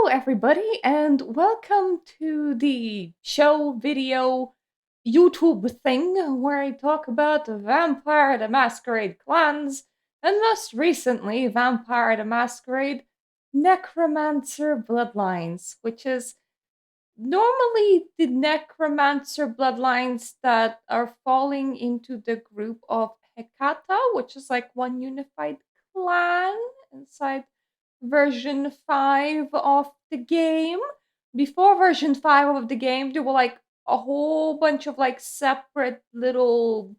everybody, and welcome to the show video YouTube thing where I talk about the Vampire the Masquerade clans, and most recently, Vampire the Masquerade Necromancer bloodlines, which is normally the Necromancer bloodlines that are falling into the group of Hecata, which is like one unified clan inside version 5 of the game. Before version 5 of the game, there were like a whole bunch of like separate little,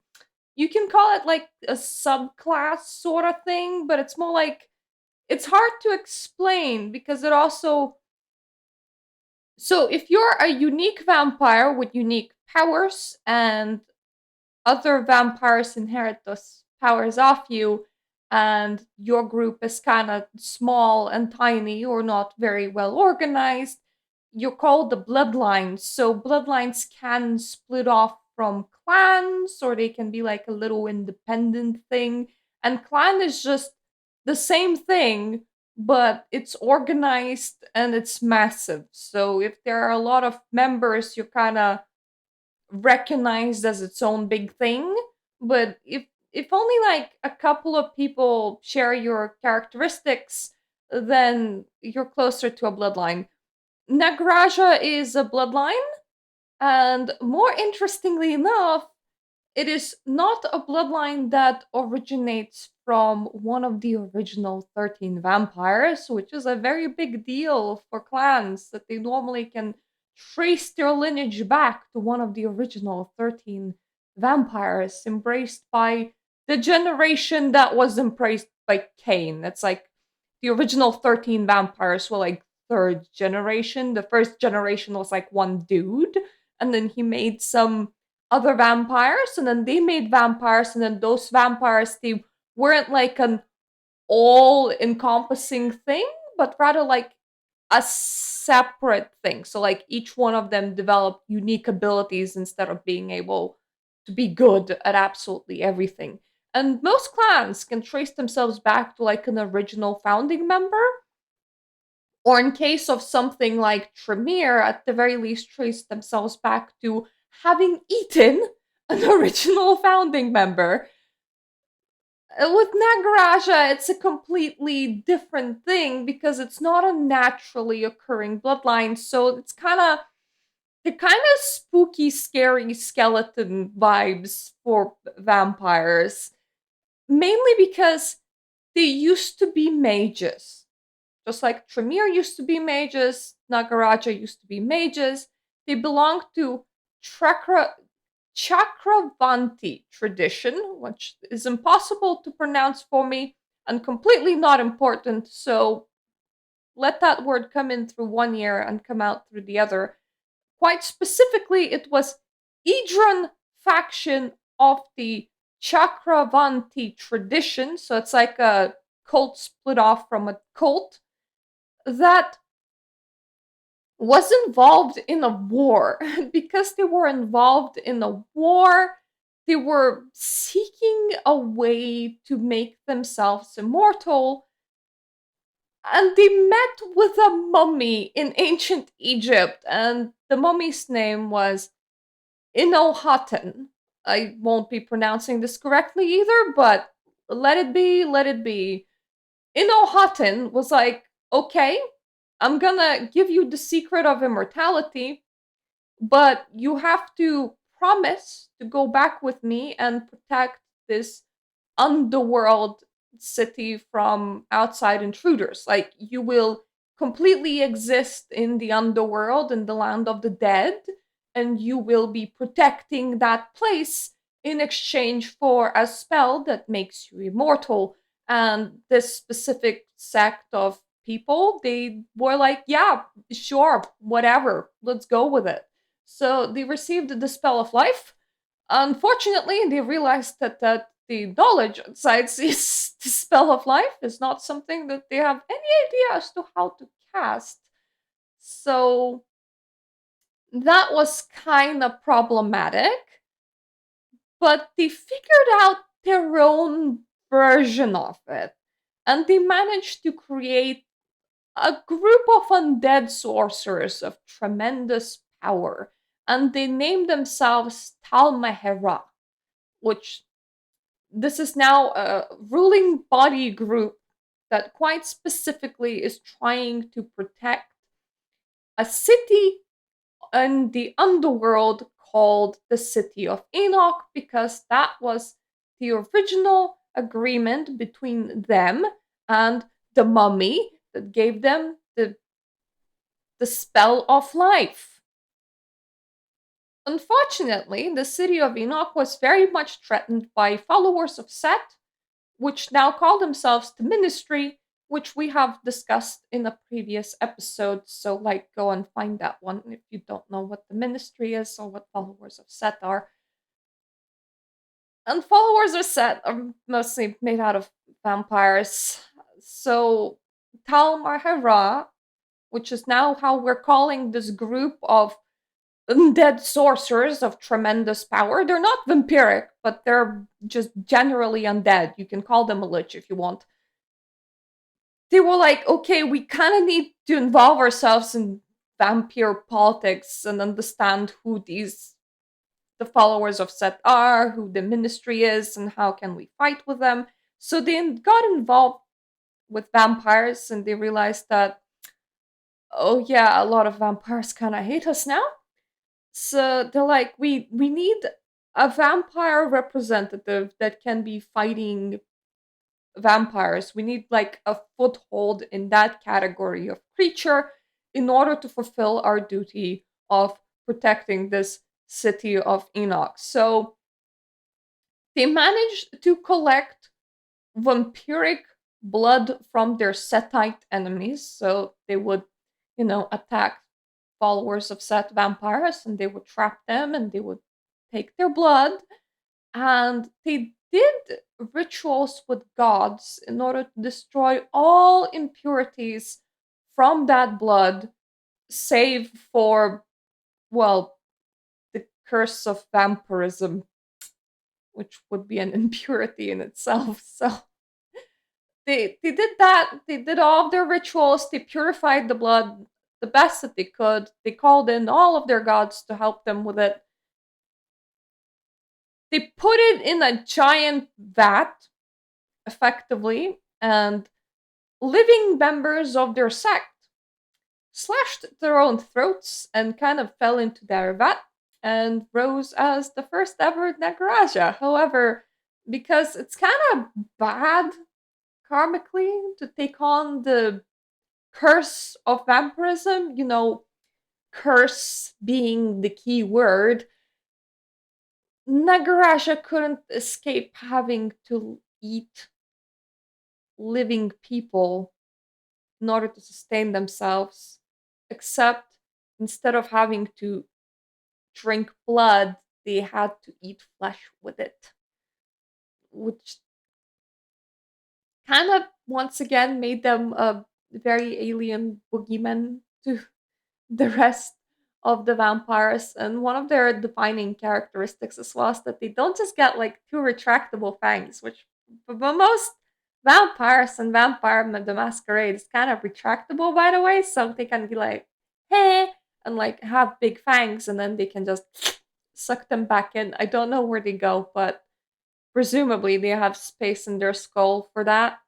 you can call it like a subclass sort of thing, but it's more like it's hard to explain because it also, so if you're a unique vampire with unique powers and other vampires inherit those powers off you, and your group is kind of small and tiny or not very well organized, you're called the bloodlines. So bloodlines can split off from clans, or they can be like a little independent thing. And clan is just the same thing, but it's organized and it's massive. So if there are a lot of members, you're kind of recognized as its own big thing. But if only like a couple of people share your characteristics, then you're closer to a bloodline. Nagaraja is a bloodline, and more interestingly enough, it is not a bloodline that originates from one of the original 13 vampires, which is a very big deal for clans that they normally can trace their lineage back to one of the original 13 vampires embraced by the generation that was embraced by Cain. It's like the original 13 vampires were like third generation. The first generation was like one dude, and then he made some other vampires, and then they made vampires, and then those vampires, they weren't like an all encompassing thing, but rather like a separate thing. So like each one of them developed unique abilities instead of being able to be good at absolutely everything. And most clans can trace themselves back to like an original founding member, or in case of something like Tremere, at the very least trace themselves back to having eaten an original founding member. With Nagaraja, it's a completely different thing because it's not a naturally occurring bloodline, so it's kind of the kind of spooky, scary skeleton vibes for vampires, mainly because they used to be mages. Just like Tremere used to be mages, Nagaraja used to be mages. They belong to Chakravanti tradition, which is impossible to pronounce for me and completely not important. So let that word come in through one ear and come out through the other. Quite specifically, it was Idran faction of the Chakravanti tradition. So it's like a cult split off from a cult that was involved in a war. Because they were involved in a war, they were seeking a way to make themselves immortal. And they met with a mummy in ancient Egypt, and the mummy's name was Inohaten. I won't be pronouncing this correctly either, but let it be, let it be. Inohaten was like, okay, I'm gonna give you the secret of immortality, but you have to promise to go back with me and protect this underworld city from outside intruders. Like, you will completely exist in the underworld, in the land of the dead, and you will be protecting that place in exchange for a spell that makes you immortal. And this specific sect of people, they were like, yeah, sure, whatever, let's go with it. So they received the spell of life. Unfortunately, they realized that the knowledge inside this spell of life is not something that they have any idea as to how to cast. So that was kind of problematic, but they figured out their own version of it. And they managed to create a group of undead sorcerers of tremendous power, and they named themselves Talmahera, which this is now a ruling body group that quite specifically is trying to protect a city in the underworld called the City of Enoch, because that was the original agreement between them and the mummy that gave them the spell of life. Unfortunately, the City of Enoch was very much threatened by followers of Set, which now call themselves the Ministry, which we have discussed in a previous episode. So, like, go and find that one if you don't know what the Ministry is or what followers of Set are. And followers of Set are mostly made out of vampires. So, Tal Mahara, which is now how we're calling this group of undead sorcerers of tremendous power. They're not vampiric, but they're just generally undead. You can call them a lich if you want. They were like, okay, we kind of need to involve ourselves in vampire politics and understand who the followers of Set are, who the ministry is, and how can we fight with them. So they got involved with vampires, and they realized that, oh yeah, a lot of vampires kind of hate us now. So they're like, we need a vampire representative that can be fighting vampires. We need like a foothold in that category of creature in order to fulfill our duty of protecting this city of Enoch. So they managed to collect vampiric blood from their Setite enemies. So they would, attack followers of Set vampires, and they would trap them and they would take their blood. And they did rituals with gods in order to destroy all impurities from that blood, save for, well, the curse of vampirism, which would be an impurity in itself. So they did that. They did all of their rituals. They purified the blood the best that they could. They called in all of their gods to help them with it. They put it in a giant vat, effectively, and living members of their sect slashed their own throats and kind of fell into their vat and rose as the first ever Nagaraja. However, because it's kind of bad karmically to take on the curse of vampirism, curse being the key word, Nagaraja couldn't escape having to eat living people in order to sustain themselves, except instead of having to drink blood, they had to eat flesh with it, which kind of once again made them a very alien boogeyman to the rest of the vampires. And one of their defining characteristics as well is that they don't just get like two retractable fangs, which for most vampires and Vampire the Masquerade is kind of retractable, by the way. So they can be like, hey, and like have big fangs, and then they can just suck them back in. I don't know where they go, but presumably they have space in their skull for that.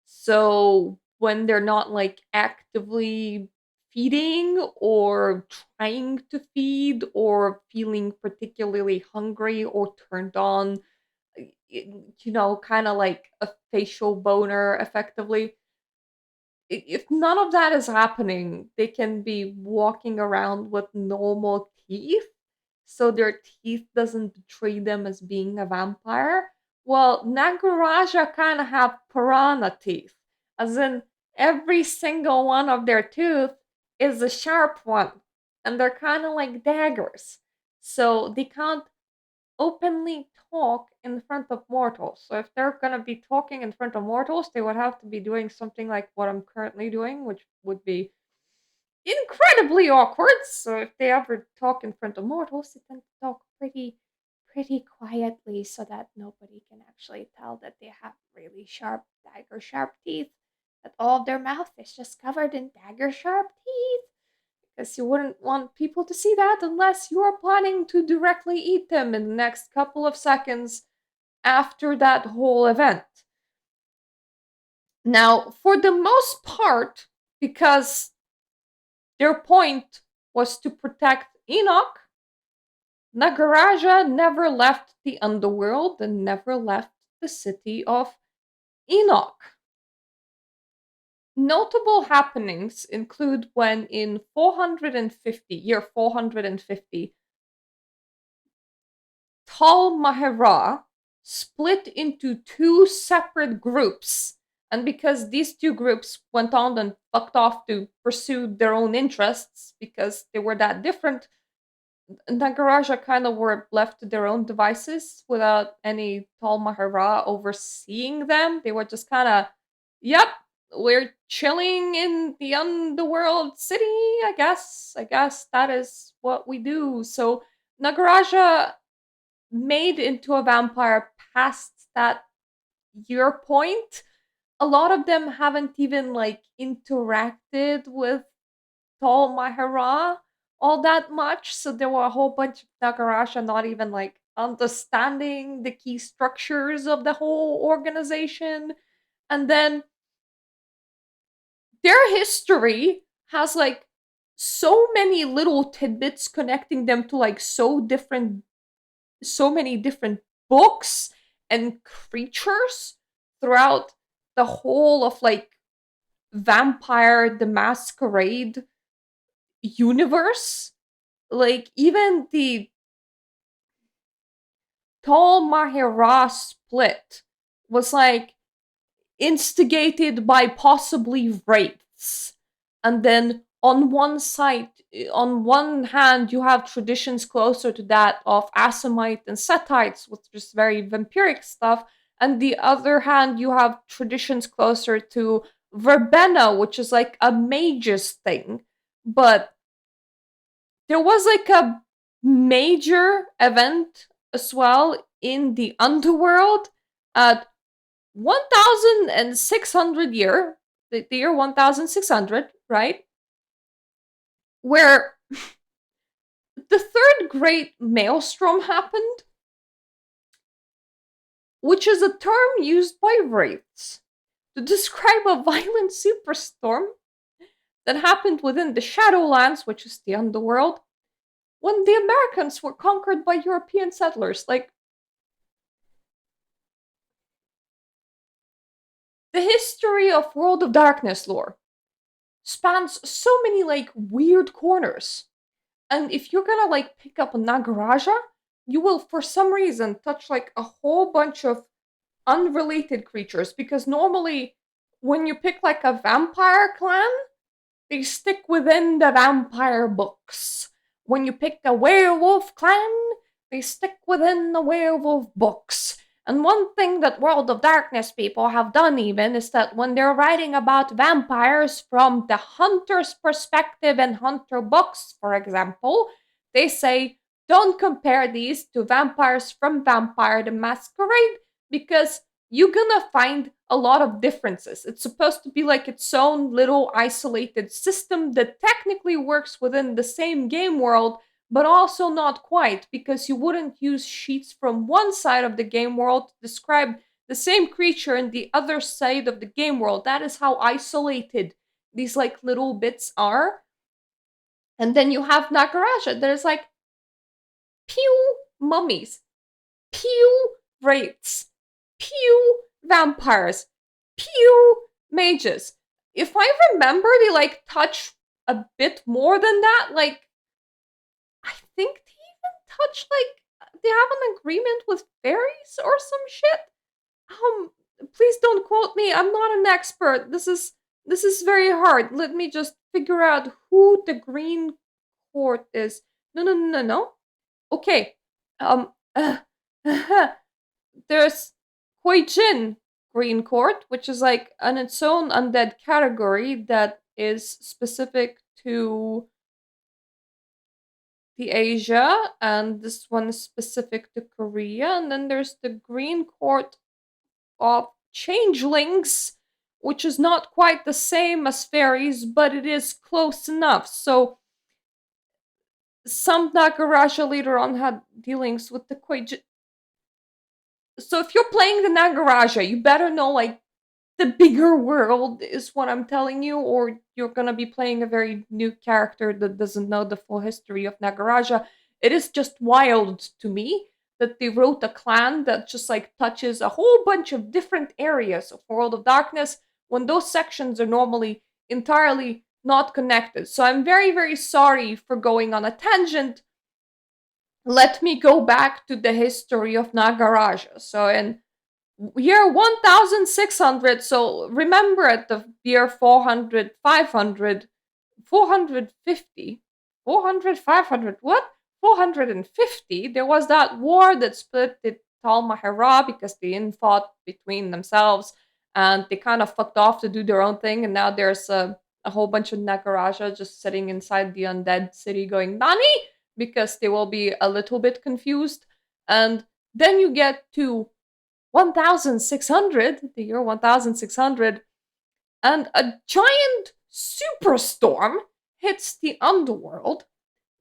So when they're not like actively feeding or trying to feed or feeling particularly hungry or turned on, kind of like a facial boner, effectively. If none of that is happening, they can be walking around with normal teeth, so their teeth doesn't betray them as being a vampire. Well, Nagaraja kind of have piranha teeth, as in every single one of their tooth is a sharp one, and they're kind of like daggers. So they can't openly talk in front of mortals. So if they're gonna be talking in front of mortals, they would have to be doing something like what I'm currently doing, which would be incredibly awkward. So if they ever talk in front of mortals, they tend to talk pretty quietly so that nobody can actually tell that they have really sharp dagger sharp teeth. that all of their mouth is just covered in dagger sharp teeth. Because you wouldn't want people to see that unless you are planning to directly eat them in the next couple of seconds after that whole event. Now, for the most part, because their point was to protect Enoch, Nagaraja never left the underworld and never left the city of Enoch. Notable happenings include when in 450, year 450, Tal Mahara split into two separate groups. And because these two groups went on and fucked off to pursue their own interests because they were that different, Nagaraja kind of were left to their own devices without any Tal Mahara overseeing them. They were just kind of, yep, we're chilling in the underworld city, I guess. I guess that is what we do. So Nagaraja made into a vampire past that year point. A lot of them haven't even like interacted with Tall Mahara all that much. So there were a whole bunch of Nagaraja not even like understanding the key structures of the whole organization. And then their history has like so many little tidbits connecting them to like so many different books and creatures throughout the whole of like Vampire the Masquerade universe. Like even the Tall Mahara split was like instigated by possibly wraiths. And then on one side, on one hand, you have traditions closer to that of Assamite and Setites, which is very vampiric stuff. And the other hand, you have traditions closer to Verbena, which is like a mage's thing. But there was like a major event as well in the underworld at 1600 year, the year 1600, right? Where the third great maelstrom happened, which is a term used by wraiths to describe a violent superstorm that happened within the Shadowlands, which is the underworld, when the Americans were conquered by European settlers. Like, the history of World of Darkness lore spans so many like weird corners. And if you're gonna like pick up a Nagaraja, you will for some reason touch like a whole bunch of unrelated creatures because normally when you pick like a vampire clan, they stick within the vampire books. When you pick a werewolf clan, they stick within the werewolf books. And one thing that World of Darkness people have done even is that when they're writing about vampires from the hunter's perspective in hunter books, for example, they say, don't compare these to vampires from Vampire the Masquerade because you're gonna find a lot of differences. It's supposed to be like its own little isolated system that technically works within the same game world, but also not quite, because you wouldn't use sheets from one side of the game world to describe the same creature in the other side of the game world. That is how isolated these like little bits are. And then you have Nagaraja. There's like pew mummies, pew wraiths, pew vampires, pew mages. If I remember, they like touch a bit more than that. Like, I think they even touch like they have an agreement with fairies or some shit. Please don't quote me. I'm not an expert. This is very hard. Let me just figure out who the Green Court is. No. Okay. Um. There's Huijin Green Court, which is like on its own undead category that is specific to the Asia, and this one is specific to Korea. And then there's the Green Court of Changelings, which is not quite the same as fairies, but it is close enough. So some Nagaraja later on had dealings with the Quaid. So if you're playing the Nagaraja, you better know like the bigger world is what I'm telling you, or you're gonna be playing a very new character that doesn't know the full history of Nagaraja. It is just wild to me that they wrote a clan that just like touches a whole bunch of different areas of World of Darkness when those sections are normally entirely not connected. So I'm very, very sorry for going on a tangent. Let me go back to the history of Nagaraja. So in year 1600, so remember at the year 400, 500, 450, 400, 500, what? 450, there was that war that split the Tal Mahara because they fought between themselves and they kind of fucked off to do their own thing. And now there's a whole bunch of Nagaraja just sitting inside the undead city going, Nani? Because they will be a little bit confused. And then you get to 1600, the year 1600, and a giant superstorm hits the underworld,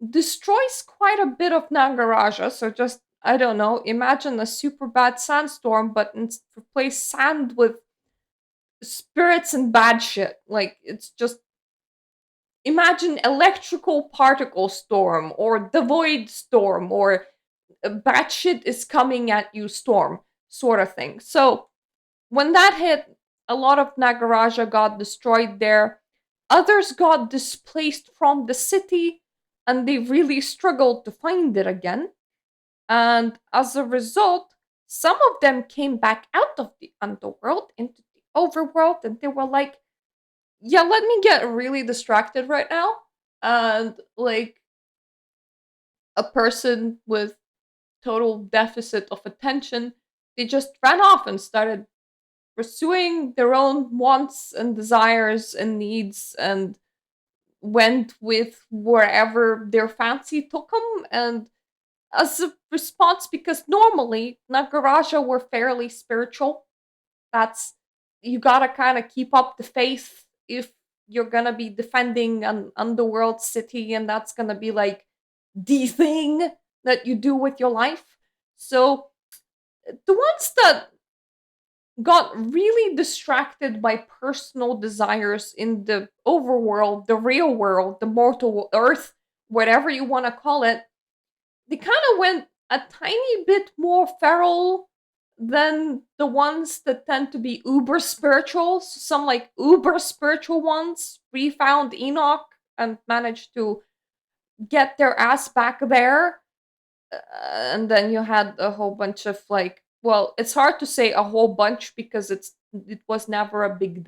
destroys quite a bit of Nagaraja. So just, I don't know, imagine a super bad sandstorm, but replace sand with spirits and bad shit. Like, it's just, imagine electrical particle storm, or the void storm, or bad shit is coming at you storm, sort of thing. So when that hit, a lot of Nagaraja got destroyed there. Others got displaced from the city, and they really struggled to find it again. And as a result, some of them came back out of the underworld into the overworld, and they were like, yeah, let me get really distracted right now. And like a person with total deficit of attention, they just ran off and started pursuing their own wants and desires and needs, and went with wherever their fancy took them. And as a response, because normally Nagaraja were fairly spiritual, that's, you gotta kind of keep up the faith if you're gonna be defending an underworld city, and that's gonna be like the thing that you do with your life. So the ones that got really distracted by personal desires in the overworld, the real world, the mortal earth, whatever you want to call it, they kind of went a tiny bit more feral than the ones that tend to be uber spiritual. So some like uber spiritual ones refound Enoch and managed to get their ass back there. And then you had a whole bunch of like, well, it's hard to say a whole bunch because it was never a big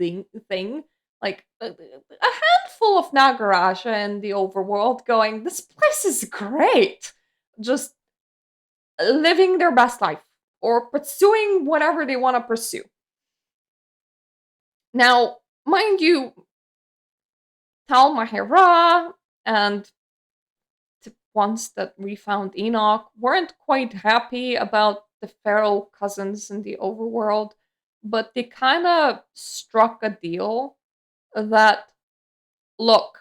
thing. Like a handful of Nagaraja in the overworld going, this place is great, just living their best life or pursuing whatever they want to pursue. Now, mind you, Tal Mahara and the ones that refound Enoch weren't quite happy about the feral cousins in the overworld, but they kind of struck a deal that, look,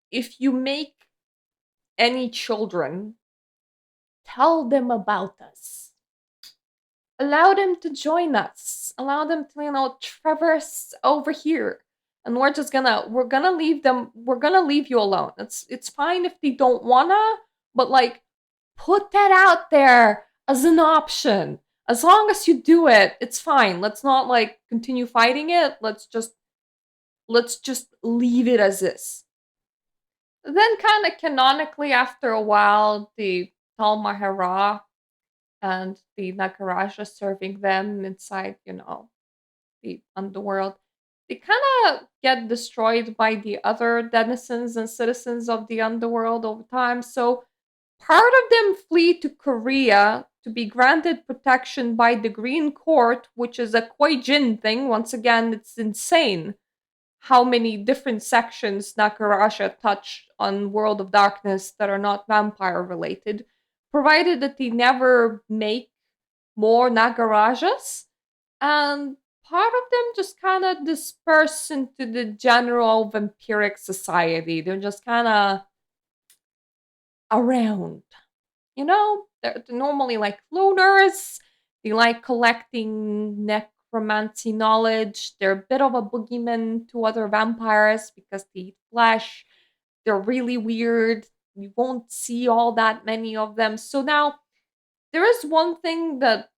if you make any children, tell them about us. Allow them to join us. Allow them to, traverse over here. And we're gonna leave them, we're gonna leave you alone. It's fine if they don't wanna, but like, put that out there as an option. As long as you do it, it's fine. Let's not like continue fighting it. Let's just leave it as is. Then kind of canonically after a while, the Tal Mahara and the Nagaraja serving them inside, the underworld, they kind of get destroyed by the other denizens and citizens of the underworld over time. So part of them flee to Korea to be granted protection by the Green Court, which is a Koijin thing. Once again, it's insane how many different sections Nagaraja touch on World of Darkness that are not vampire related, provided that they never make more Nagarajas. And part of them just kind of disperse into the general vampiric society. They're just kind of around. They're normally like loners. They like collecting necromancy knowledge. They're a bit of a boogeyman to other vampires because they eat flesh. They're really weird. You won't see all that many of them. So now there is one thing that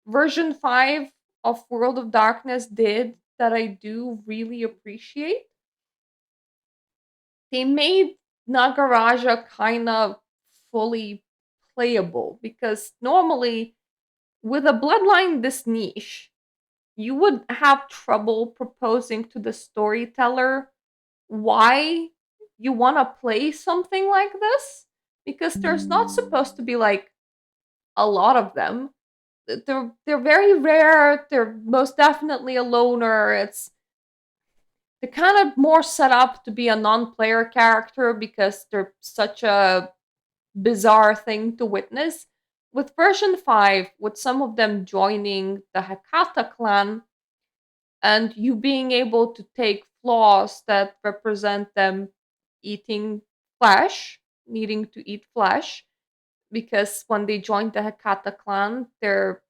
version 5 of World of Darkness did that I do really appreciate. They made Nagaraja kind of fully playable because normally with a bloodline this niche, you would have trouble proposing to the storyteller why you want to play something like this because there's not supposed to be like a lot of them. They're very rare. They're most definitely a loner. They're kind of more set up to be a non-player character because they're such a bizarre thing to witness. With version 5, with some of them joining the Hakata clan and you being able to take flaws that represent them eating flesh, needing to eat flesh, because when they joined the Hakata clan, their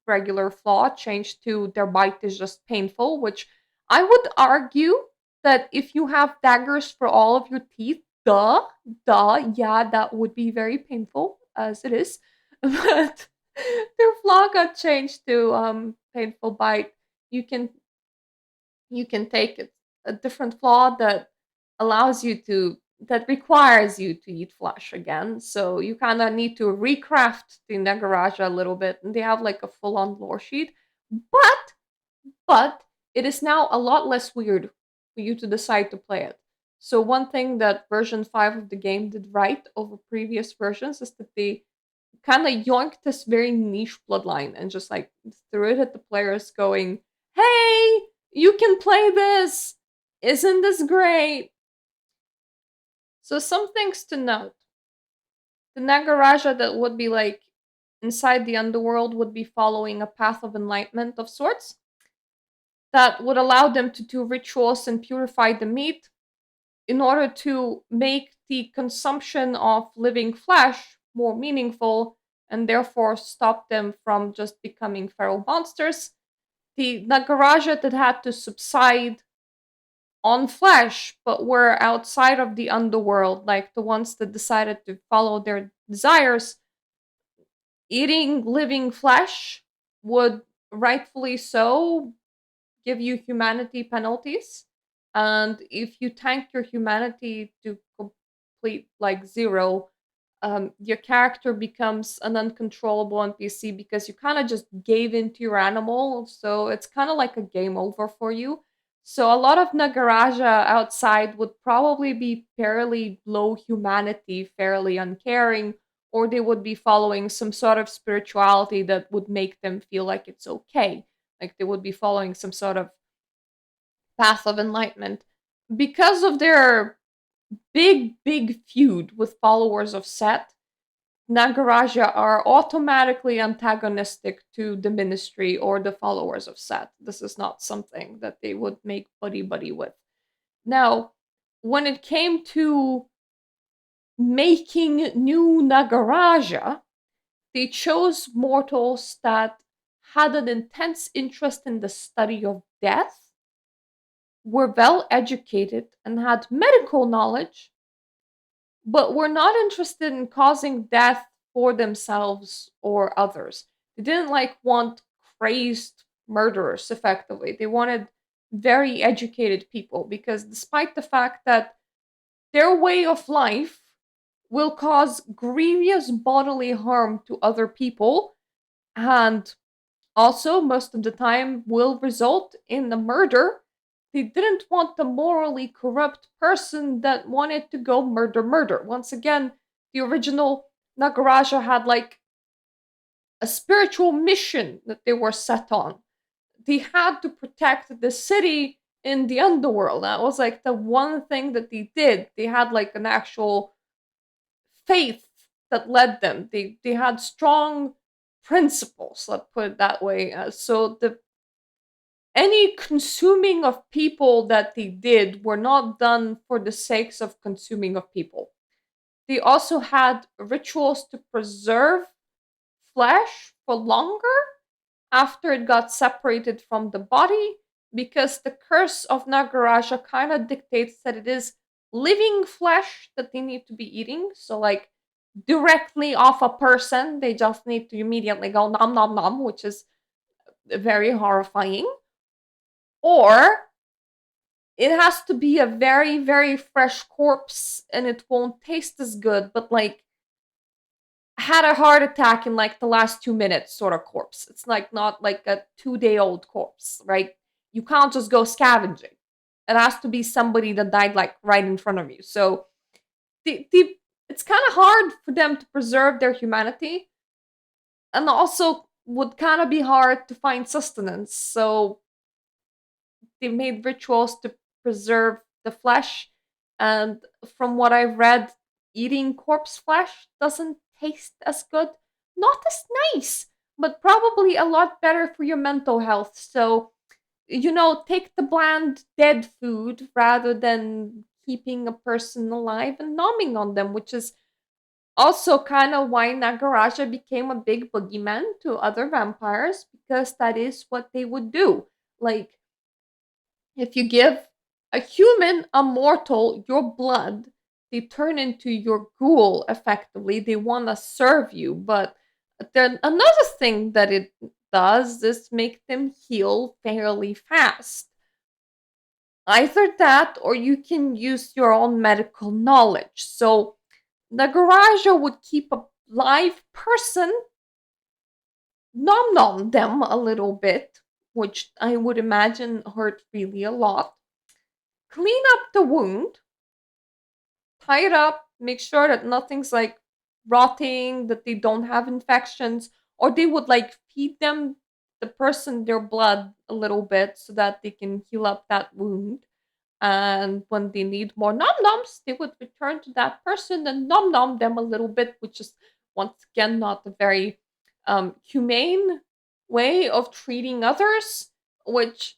regular flaw changed to their bite is just painful, which I would argue that if you have daggers for all of your teeth, yeah, that would be very painful as it is. But their flaw got changed to painful bite. You can take a different flaw that allows you to that requires you to eat flesh again. So you kind of need to recraft the Nagaraja a little bit, and they have like a full-on lore sheet. But it is now a lot less weird for you to decide to play it. So one thing that version 5 of the game did right over previous versions is that they kind of yoinked this very niche bloodline and just like threw it at the players going, hey, you can play this. Isn't this great? So some things to note. The Nagaraja that would be like inside the underworld would be following a path of enlightenment of sorts that would allow them to do rituals and purify the meat in order to make the consumption of living flesh more meaningful and therefore stop them from just becoming feral monsters. The Nagaraja that had to subside on flesh but were outside of the underworld, like the ones that decided to follow their desires, eating living flesh would rightfully so give you humanity penalties. And if you tank your humanity to complete like zero, your character becomes an uncontrollable NPC because you kind of just gave into your animal. So it's kind of like a game over for you. So a lot of Nagaraja outside would probably be fairly low humanity, fairly uncaring, or they would be following some sort of spirituality that would make them feel like it's okay. Like they would be following some sort of path of enlightenment. Because of their big feud with followers of Set, Nagaraja are automatically antagonistic to the ministry or the followers of Set. This is not something that they would make buddy with. Now, when it came to making new Nagaraja, they chose mortals that had an intense interest in the study of death, were well educated, and had medical knowledge, but were not interested in causing death for themselves or others. They didn't like want crazed murderers effectively. They wanted very educated people because despite the fact that their way of life will cause grievous bodily harm to other people and also most of the time will result in the murder, they didn't want the morally corrupt person that wanted to go murder. Once again, the original Nagaraja had like a spiritual mission that they were set on. They had to protect the city in the underworld. That was like the one thing that they did. They had like an actual faith that led them. They had strong principles, let's put it that way. So any consuming of people that they did were not done for the sakes of consuming of people. They also had rituals to preserve flesh for longer after it got separated from the body, because the curse of Nagaraja kind of dictates that it is living flesh that they need to be eating. So, like, directly off a person, they just need to immediately go nom nom nom, which is very horrifying. Or it has to be a very, very fresh corpse and it won't taste as good, but like had a heart attack in like the last 2 minutes sort of corpse. It's like not like a 2 day old corpse, right? You can't just go scavenging. It has to be somebody that died like right in front of you. So it's kind of hard for them to preserve their humanity, and also would kind of be hard to find sustenance. So they made rituals to preserve the flesh. And from what I've read, eating corpse flesh doesn't taste as good. Not as nice, but probably a lot better for your mental health. So, take the bland dead food rather than keeping a person alive and nomming on them, which is also kind of why Nagaraja became a big boogeyman to other vampires, because that is what they would do. Like, if you give a human, a mortal, your blood, they turn into your ghoul effectively. They want to serve you. But then another thing that it does is make them heal fairly fast. Either that or you can use your own medical knowledge. So Nagaraja would keep a live person, nom nom them a little bit, which I would imagine hurt really a lot, clean up the wound, tie it up, make sure that nothing's like rotting, that they don't have infections, or they would like feed them, the person, their blood a little bit so that they can heal up that wound. And when they need more nom noms, they would return to that person and nom nom them a little bit, which is once again not a very humane way of treating others, which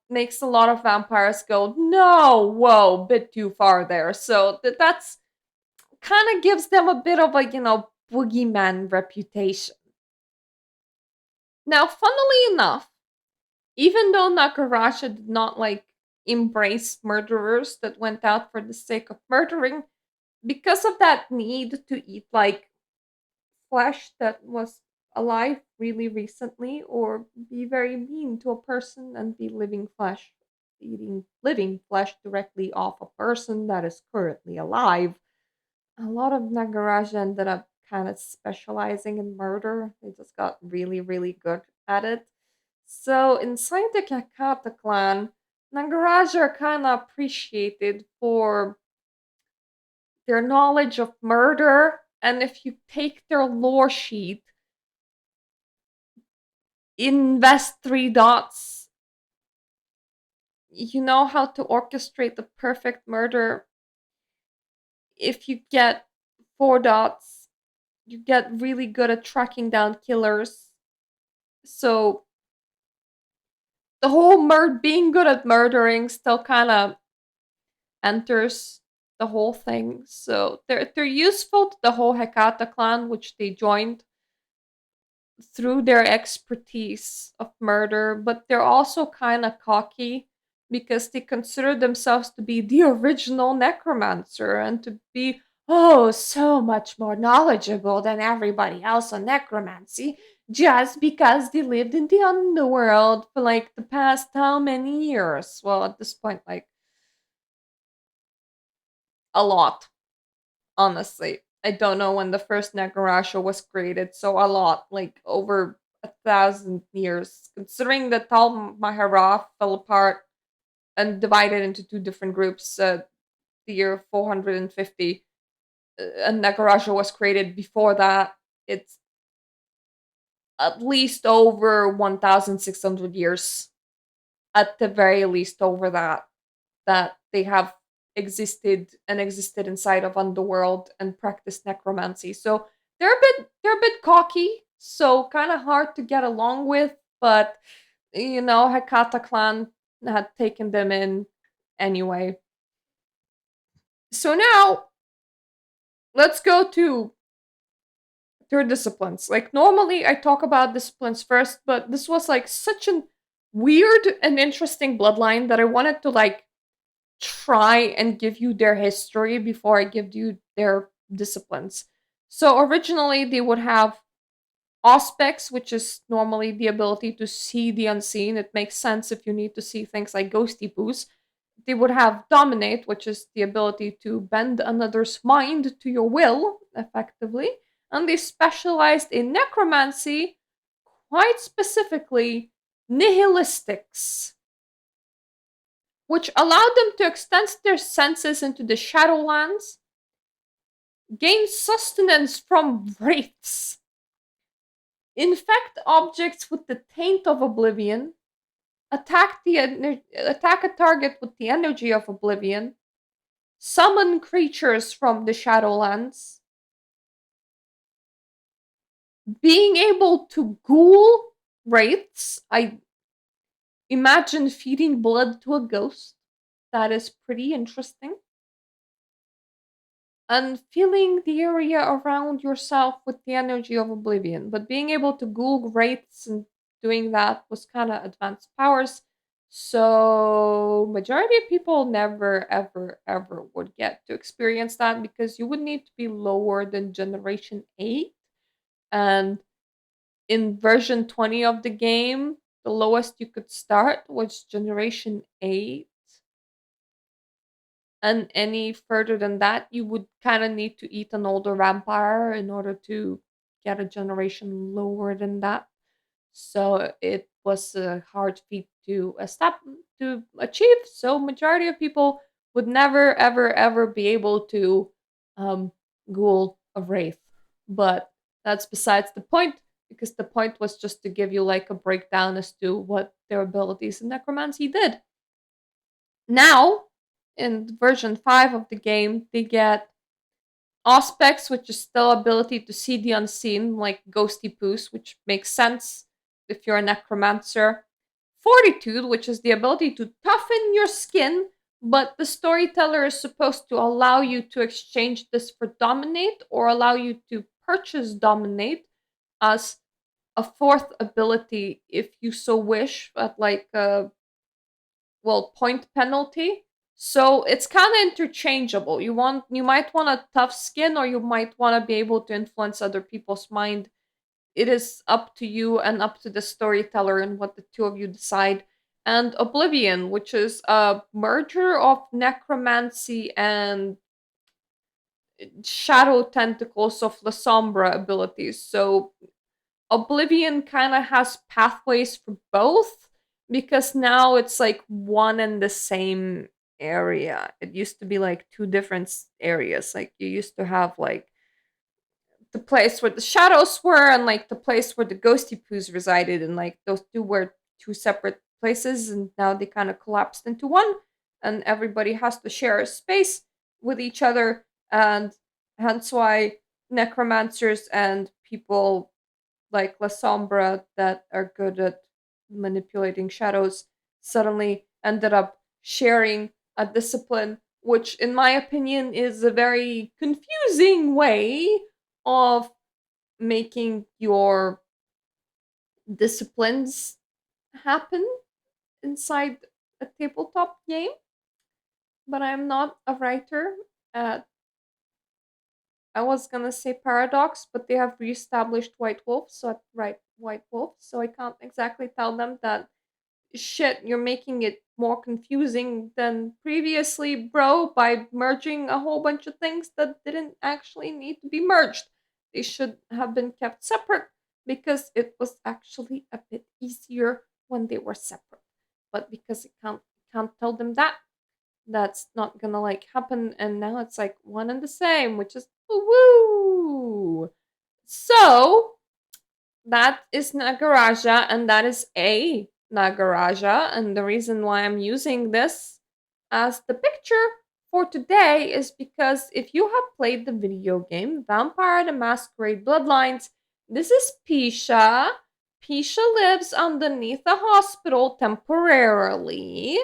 makes a lot of vampires go, no, whoa, bit too far there. So that's kind of gives them a bit of a, boogeyman reputation. Now, funnily enough, even though Nagaraja did not like embrace murderers that went out for the sake of murdering, because of that need to eat like flesh that was alive really recently, or be very mean to a person and be living flesh, eating living flesh directly off a person that is currently alive. A lot of Nagaraja ended up kind of specializing in murder. They just got really, really good at it. So inside the Kakata clan, Nagaraja are kind of appreciated for their knowledge of murder. And if you take their lore sheet, invest 3 dots, you know how to orchestrate the perfect murder. If you get 4 dots, you get really good at tracking down killers. So the whole being good at murdering still kind of enters the whole thing. So they're useful to the whole Hekata clan, which they joined through their expertise of murder, but they're also kind of cocky because they consider themselves to be the original necromancer and to be, oh, so much more knowledgeable than everybody else on necromancy, just because they lived in the underworld for like the past how many years? Well, at this point, like a lot, honestly. I don't know when the first Nagaraja was created, so a lot, like over 1,000 years. Considering that Tal Mahara fell apart and divided into two different groups, the year 450, and Nagaraja was created before that. It's at least over 1,600 years, at the very least over that they have existed inside of underworld and practiced necromancy. So they're a bit cocky, so kind of hard to get along with, but Hakata clan had taken them in anyway. So now let's go to third disciplines. Like normally I talk about disciplines first, but this was like such a weird and interesting bloodline that I wanted to like try and give you their history before I give you their disciplines. So originally they would have aspects, which is normally the ability to see the unseen. It makes sense if you need to see things like ghosty poos. They would have dominate, which is the ability to bend another's mind to your will, effectively. And they specialized in necromancy, quite specifically nihilistics, which allowed them to extend their senses into the Shadowlands, gain sustenance from wraiths, infect objects with the taint of oblivion, attack a target with the energy of oblivion, summon creatures from the Shadowlands, being able to ghoul wraiths. I imagine feeding blood to a ghost. That is pretty interesting. And filling the area around yourself with the energy of oblivion. But being able to ghoul wraiths and doing that was kind of advanced powers. So majority of people never ever ever would get to experience that because you would need to be lower than generation 8. And in version 20 of the game, the lowest you could start was generation 8, and any further than that, you would kind of need to eat an older vampire in order to get a generation lower than that. So it was a hard feat to achieve. So majority of people would never, ever, ever be able to um, ghoul a wraith. But that's besides the point, because the point was just to give you like a breakdown as to what their abilities in necromancy did. Now, in version 5 of the game, they get aspects, which is still ability to see the unseen, like ghosty poos, which makes sense if you're a necromancer. Fortitude, which is the ability to toughen your skin, but the storyteller is supposed to allow you to exchange this for dominate or allow you to purchase dominate as a fourth ability if you so wish at like a point penalty. So it's kind of interchangeable. You might want a tough skin or you might want to be able to influence other people's mind. It is up to you and up to the storyteller and what the two of you decide. And Oblivion, which is a merger of necromancy and shadow tentacles of La Sombra abilities. So Oblivion kind of has pathways for both because now it's like one and the same area. It used to be like two different areas. Like you used to have like the place where the shadows were and like the place where the ghosty poos resided, and like those two were two separate places, and now they kind of collapsed into one, and everybody has to share a space with each other, and hence why necromancers and people like La Sombra that are good at manipulating shadows suddenly ended up sharing a discipline, which, in my opinion, is a very confusing way of making your disciplines happen inside a tabletop game. But I'm not a writer at, I was gonna say Paradox, but they have reestablished White Wolf, so I write White Wolf, so I can't exactly tell them that shit, you're making it more confusing than previously, bro, by merging a whole bunch of things that didn't actually need to be merged. They should have been kept separate because it was actually a bit easier when they were separate. But because it can't tell them that, that's not gonna like happen, and now it's like one and the same, which is woo. So that is Nagaraja, and that is a Nagaraja. And the reason why I'm using this as the picture for today is because if you have played the video game Vampire the Masquerade Bloodlines, this is Pisha, Pisha lives underneath the hospital temporarily.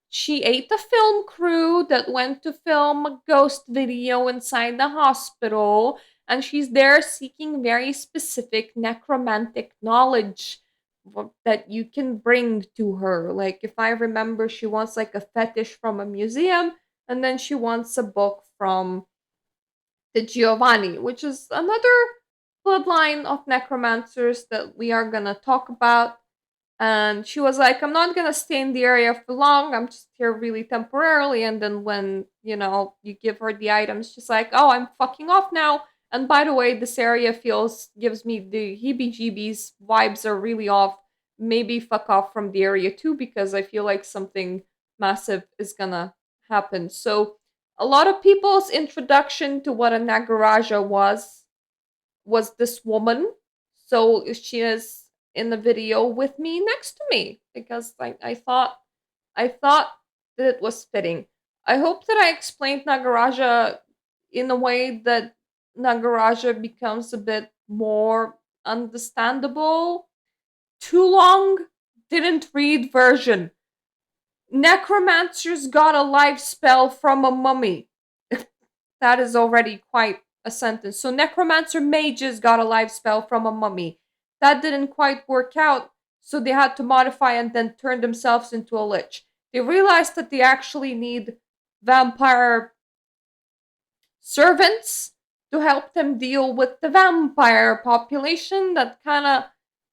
She ate the film crew that went to film a ghost video inside the hospital, and she's there seeking very specific necromantic knowledge that you can bring to her. Like, if I remember, she wants like a fetish from a museum, and then she wants a book from the Giovanni, which is another bloodline of necromancers that we are gonna talk about. And she was like, I'm not gonna stay in the area for long. I'm just here really temporarily. And then when, you give her the items, she's like, oh, I'm fucking off now. And by the way, this area gives me the heebie jeebies. Vibes are really off. Maybe fuck off from the area too, because I feel like something massive is gonna happen. So, a lot of people's introduction to what a Nagaraja was this woman. So she is in the video with me next to me because I thought that it was fitting. I hope that I explained Nagaraja in a way that Nagaraja becomes a bit more understandable. Too long, didn't read version. Necromancers got a life spell from a mummy. That is already quite a sentence. So necromancer mages got a life spell from a mummy. That didn't quite work out, so they had to modify and then turn themselves into a lich. They realized that they actually need vampire servants to help them deal with the vampire population that kind of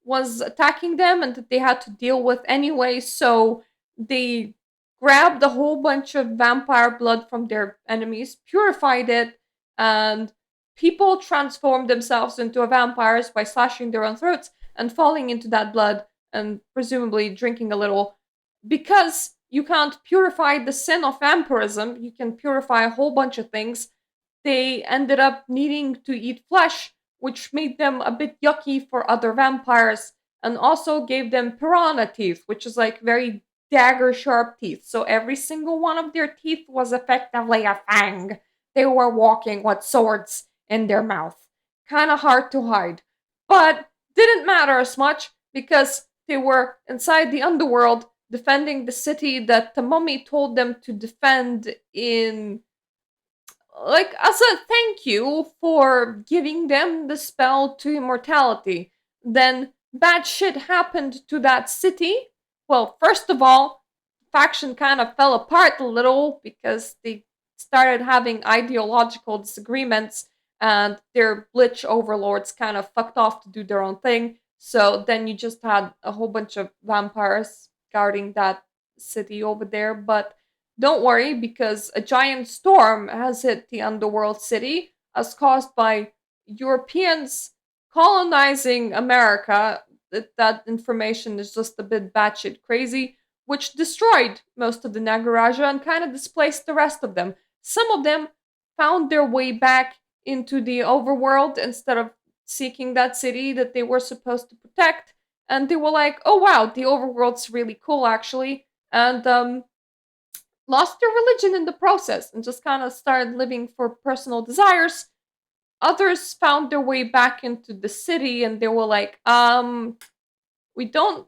was attacking them and that they had to deal with anyway. So they grabbed a whole bunch of vampire blood from their enemies, purified it, and people transformed themselves into vampires by slashing their own throats and falling into that blood and presumably drinking a little. Because you can't purify the sin of vampirism, you can purify a whole bunch of things. They ended up needing to eat flesh, which made them a bit yucky for other vampires, and also gave them piranha teeth, which is like very dagger sharp teeth. So every single one of their teeth was effectively a fang. They were walking with swords in their mouth. Kind of hard to hide. But didn't matter as much because they were inside the underworld defending the city that the mummy told them to defend in, like, as a thank you for giving them the spell to immortality. Then bad shit happened to that city. Well, first of all, faction kind of fell apart a little because they started having ideological disagreements and their Lich overlords kind of fucked off to do their own thing. So then you just had a whole bunch of vampires guarding that city over there. But don't worry, because a giant storm has hit the underworld city as caused by Europeans colonizing America. That information is just a bit batshit crazy, which destroyed most of the Nagaraja and kind of displaced the rest of them. Some of them found their way back into the overworld instead of seeking that city that they were supposed to protect. And they were like, oh wow, the overworld's really cool actually. And lost their religion in the process and just kind of started living for personal desires. Others found their way back into the city and they were like, we don't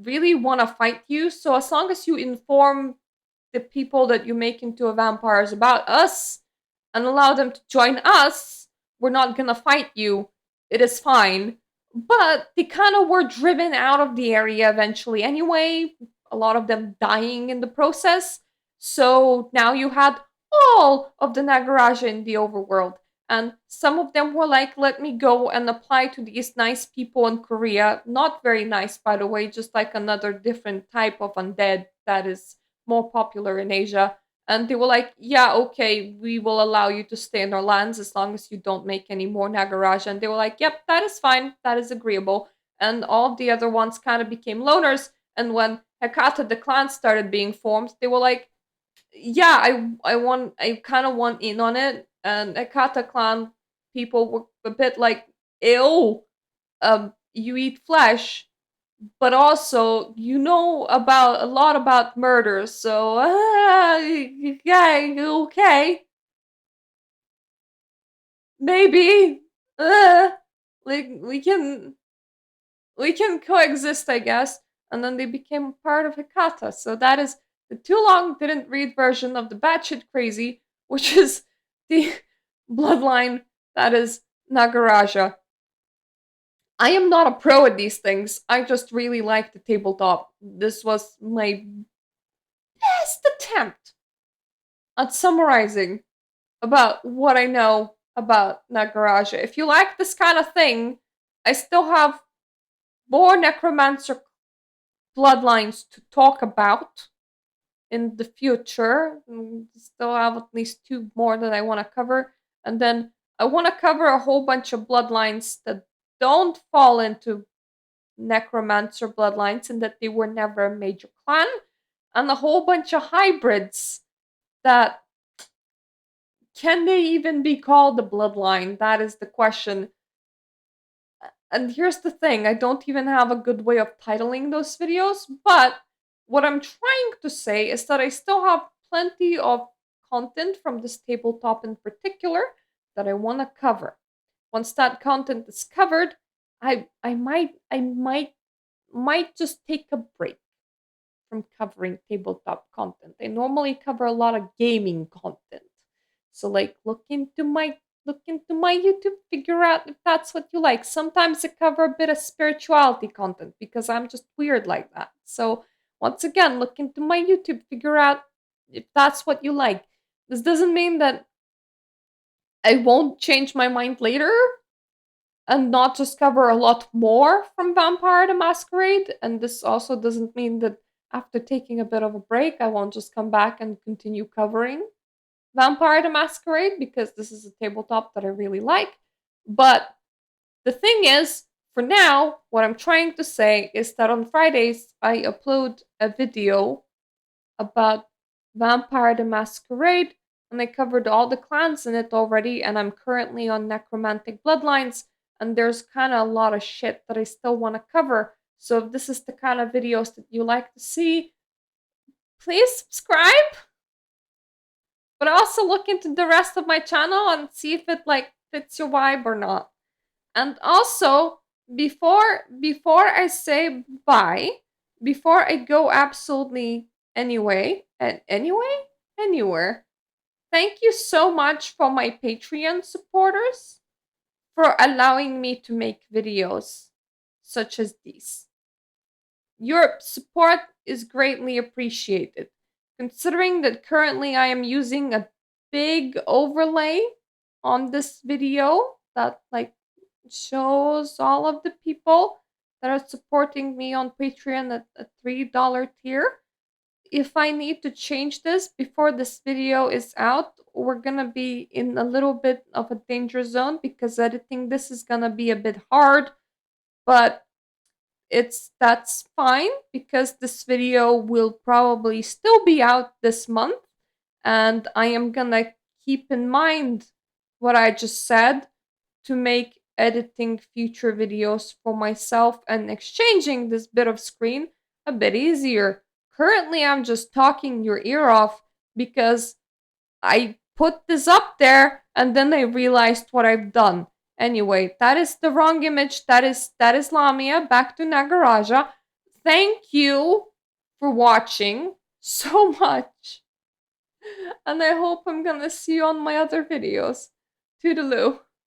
really want to fight you. So as long as you inform the people that you make into a vampires about us and allow them to join us, we're not gonna fight you. It is fine. But they kind of were driven out of the area eventually anyway, a lot of them dying in the process. So now you had all of the Nagaraja in the overworld. And some of them were like, let me go and apply to these nice people in Korea. Not very nice, by the way, just like another different type of undead that is more popular in Asia. And they were like, yeah, okay, we will allow you to stay in our lands as long as you don't make any more Nagaraja. And they were like, yep, that is fine. That is agreeable. And all of the other ones kind of became loners. And when Hekata the clan started being formed, they were like, yeah, I kind of want in on it. And Hekata clan people were a bit like, ew, you eat flesh, but also you know about a lot about murder, so yeah, okay, maybe, uh, like we can we can coexist, I guess. And then they became part of Hekata. So that is the too long didn't read version of the batshit crazy, which is the bloodline that is Nagaraja. I am not a pro at these things. I just really like the tabletop. This was my best attempt at summarizing about what I know about Nagaraja. If you like this kind of thing, I still have more Necromancer bloodlines to talk about in the future. Still have at least 2 more that I want to cover. And then I want to cover a whole bunch of bloodlines that don't fall into Necromancer bloodlines and that they were never a major clan. And a whole bunch of hybrids that can they even be called a bloodline? That is the question. And here's the thing, I don't even have a good way of titling those videos, but what I'm trying to say is that I still have plenty of content from this tabletop in particular that I want to cover. Once that content is covered, I might just take a break from covering tabletop content. I normally cover a lot of gaming content. So like look into my YouTube, figure out if that's what you like. Sometimes I cover a bit of spirituality content because I'm just weird like that. So once again, look into my YouTube, figure out if that's what you like. This doesn't mean that I won't change my mind later and not just cover a lot more from Vampire the Masquerade. And this also doesn't mean that after taking a bit of a break, I won't just come back and continue covering Vampire the Masquerade because this is a tabletop that I really like. But the thing is, for now, what I'm trying to say is that on Fridays, I upload a video about Vampire the Masquerade, and I covered all the clans in it already, and I'm currently on Necromantic Bloodlines, and there's kind of a lot of shit that I still want to cover. So if this is the kind of videos that you like to see, please subscribe. But also look into the rest of my channel and see if it like fits your vibe or not. And also, before I say bye, before I go absolutely anywhere, thank you so much for my Patreon supporters for allowing me to make videos such as these. Your support is greatly appreciated. Considering that currently I am using a big overlay on this video that like shows all of the people that are supporting me on Patreon at a $3 tier. If I need to change this before this video is out, we're gonna be in a little bit of a danger zone because editing this is gonna be a bit hard, but that's fine because this video will probably still be out this month, and I am gonna keep in mind what I just said to make editing future videos for myself and exchanging this bit of screen a bit easier. Currently, I'm just talking your ear off because I put this up there and then I realized what I've done. Anyway, that is the wrong image. That is Lamia. Back to Nagaraja. Thank you for watching so much. And I hope I'm gonna see you on my other videos. Toodaloo.